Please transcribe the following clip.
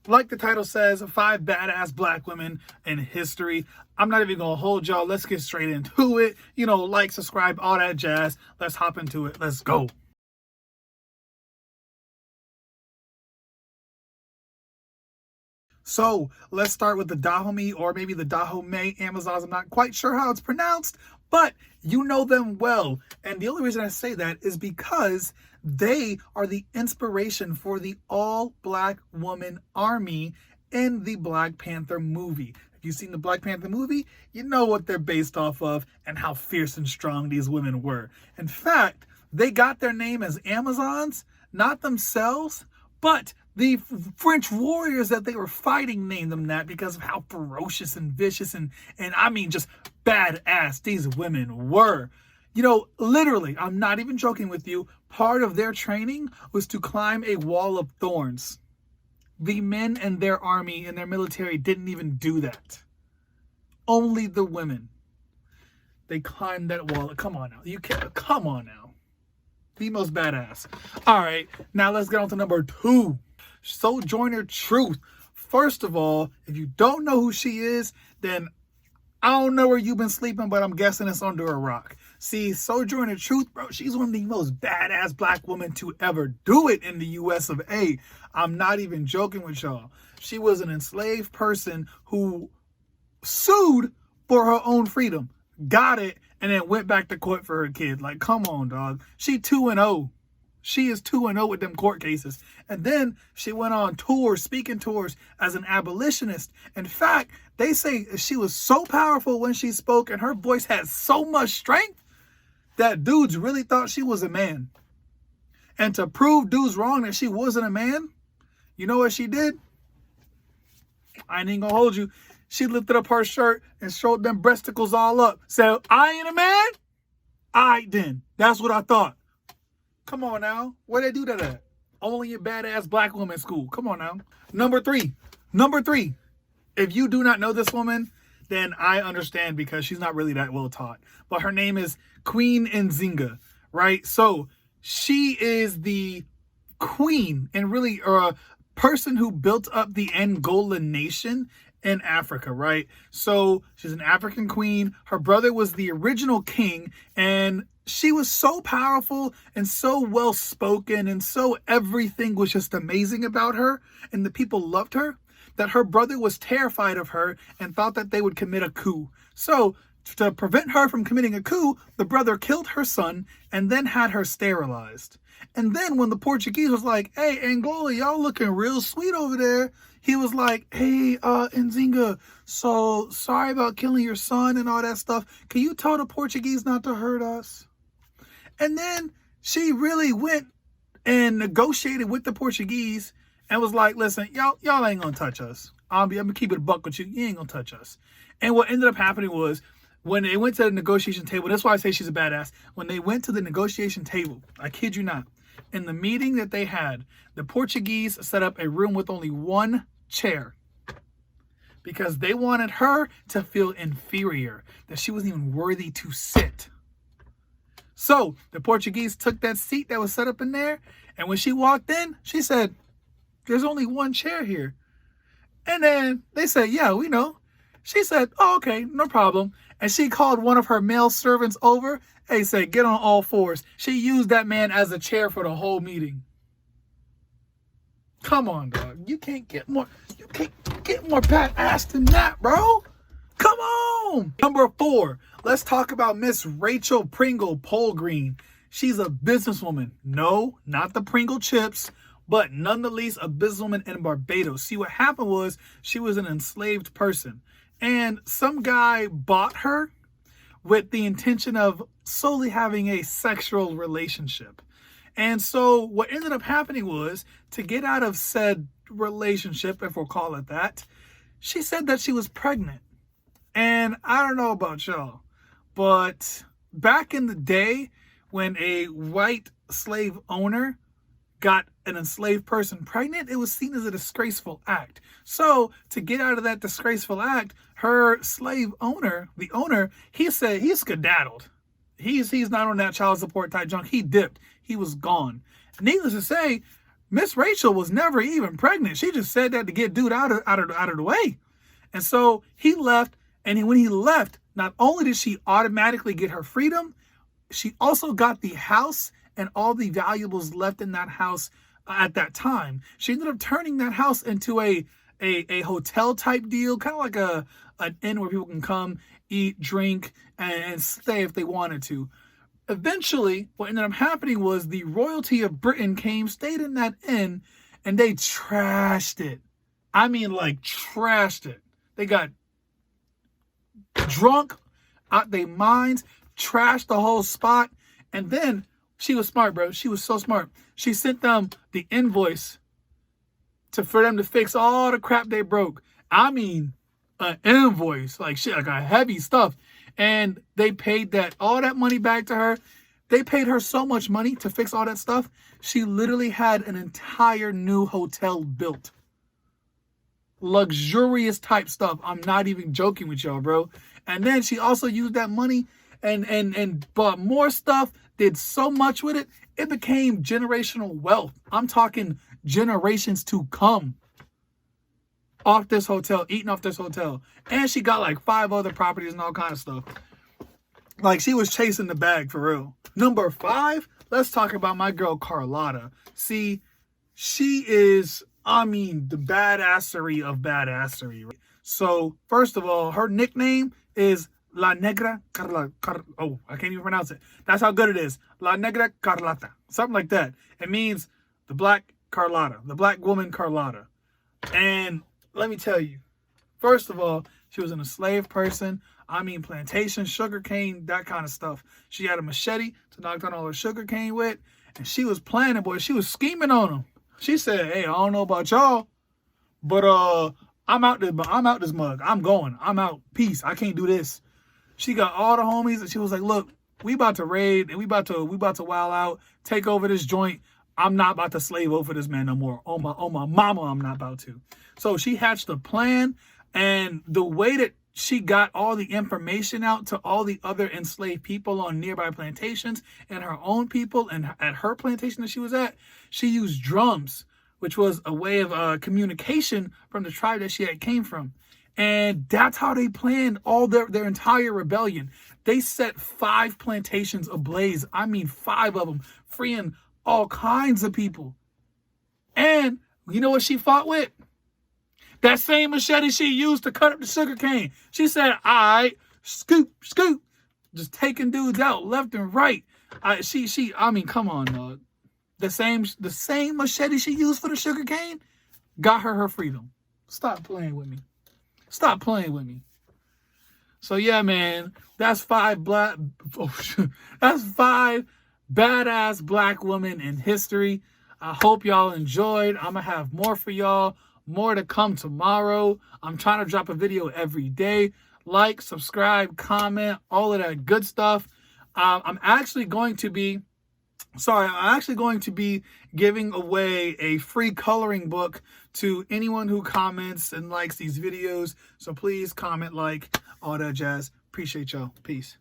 Like the title says, 5 badass black women in history. I'm not even gonna hold y'all. Let's get straight into it. Like, subscribe, all that jazz. Let's hop into it. Let's go. So let's start with the Dahomey, or maybe the Dahomey Amazons. I'm not quite sure how it's pronounced, but you know them well. And the only reason I say that is because they are the inspiration for the all-black woman army in the Black Panther movie. If you've seen the Black Panther movie, you know what they're based off of and how fierce and strong these women were. In fact, they got their name as Amazons, not themselves, but the French warriors that they were fighting named them that because of how ferocious and vicious and I mean just badass these women were. Literally, I'm not even joking with you, part of their training was to climb a wall of thorns. The men in their army and their military didn't even do that. Only the women. They climbed that wall. Come on now. Come on now. The most badass. All right, now let's get on to number 2. Sojourner Truth. First of all, if you don't know who she is, then I don't know where you've been sleeping, but I'm guessing it's under a rock. See, Sojourner Truth, bro, she's one of the most badass black women to ever do it in the US of A. I'm not even joking with y'all. She was an enslaved person who sued for her own freedom, got it, and then went back to court for her kid. Like, come on, dog. She 2-0. She is 2-0 with them court cases. And then she went on tours, speaking tours as an abolitionist. In fact, they say she was so powerful when she spoke and her voice had so much strength that dudes really thought she was a man. And to prove dudes wrong that she wasn't a man, you know what she did? I ain't gonna hold you. She lifted up her shirt and showed them breasticles all up. Said, I ain't a man? All right then. That's what I thought. Come on now. Where they do that at? Only in badass black woman school. Come on now. Number 3. If you do not know this woman, then I understand because she's not really that well taught. But her name is Queen Nzinga, right? So she is the queen and really a person who built up the Angola nation in Africa, right? So she's an African queen. Her brother was the original king, and she was so powerful and so well spoken, and so everything was just amazing about her, and the people loved her, that her brother was terrified of her and thought that they would commit a coup. So to prevent her from committing a coup, the brother killed her son and then had her sterilized. And then when the Portuguese was like, hey, Angola, y'all looking real sweet over there, he was like, hey, Nzinga, so sorry about killing your son and all that stuff. Can you tell the Portuguese not to hurt us? And then she really went and negotiated with the Portuguese and was like, listen, y'all ain't gonna touch us. I'm gonna keep it a buck with you. You ain't gonna touch us. And what ended up happening was when they went to the negotiation table, that's why I say she's a badass. When they went to the negotiation table, I kid you not, in the meeting that they had, the Portuguese set up a room with only one chair because they wanted her to feel inferior, that she wasn't even worthy to sit. So the Portuguese took that seat that was set up in there, and when she walked in, she said, there's only one chair here. And then they said, yeah, we know. She said, oh, okay, no problem. And she called one of her male servants over. Hey, said, get on all fours. She used that man as a chair for the whole meeting. Come on, dog. You can't get more badass than that, bro. Come on. Number 4, let's talk about Miss Rachel Pringle Polgreen. She's a businesswoman. No, not the Pringle chips, but nonetheless a businesswoman in Barbados. See, what happened was she was an enslaved person, and some guy bought her with the intention of solely having a sexual relationship. And so what ended up happening was, to get out of said relationship, if we'll call it that, she said that she was pregnant. And I don't know about y'all, but back in the day when a white slave owner got an enslaved person pregnant, it was seen as a disgraceful act. So to get out of that disgraceful act, her slave owner, the owner, he said he skedaddled. He's not on that child support type junk. He dipped. He was gone. Needless to say, Miss Rachel was never even pregnant. She just said that to get dude out of the way. And so he left. And when he left, not only did she automatically get her freedom, she also got the house and all the valuables left in that house at that time. She ended up turning that house into a hotel type deal, kind of like an inn where people can come, eat, drink, and stay if they wanted to. Eventually, what ended up happening was the royalty of Britain came, stayed in that inn, and they trashed it. I mean, like, trashed it. They got drunk out their minds, trashed the whole spot, and then she was smart, bro. She was so smart. She sent them the invoice for them to fix all the crap they broke. I mean, an invoice, like shit, like a heavy stuff. And they paid all that money back to her. They paid her so much money to fix all that stuff. She literally had an entire new hotel built. Luxurious type stuff. I'm not even joking with y'all, bro. And then she also used that money and bought more stuff, did so much with it. It became generational wealth. I'm talking generations to come off this hotel, eating off this hotel. And she got like 5 other properties and all kind of stuff. Like, she was chasing the bag for real. Number 5, let's talk about my girl Carlotta. See, she is, I mean, the badassery of badassery. So, first of all, her nickname is La Negra Carla. Oh, I can't even pronounce it. That's how good it is. La Negra Carlota. Something like that. It means the black Carlotta, the black woman Carlotta. And let me tell you, first of all, she was an enslaved person. I mean, plantation, sugarcane, that kind of stuff. She had a machete to knock down all her sugarcane with. And she was planning, boy. She was scheming on them. She said, hey, I don't know about y'all, but I'm out this mug. I'm going. I'm out. Peace. I can't do this. She got all the homies and she was like, look, we about to raid and we about to wild out, take over this joint. I'm not about to slave over this man no more. Oh my mama, I'm not about to. So she hatched a plan, and the way that she got all the information out to all the other enslaved people on nearby plantations and her own people, and at her plantation that she was at, she used drums, which was a way of communication from the tribe that she had came from. And that's how they planned all their entire rebellion. They set 5 plantations ablaze. I mean, 5 of them, freeing all kinds of people. And you know what she fought with? That same machete she used to cut up the sugar cane. She said, all right, scoop, scoop. Just taking dudes out left and right. I mean, come on, dog. The same machete she used for the sugar cane got her freedom. Stop playing with me. Stop playing with me. So yeah, man, that's 5 badass black women in history. I hope y'all enjoyed. I'm gonna have more for y'all. More to come tomorrow. I'm trying to drop a video every day. Like, subscribe, comment, all of that good stuff. I'm actually going to be giving away a free coloring book to anyone who comments and likes these videos. So please comment, like, all that jazz. Appreciate y'all. Peace.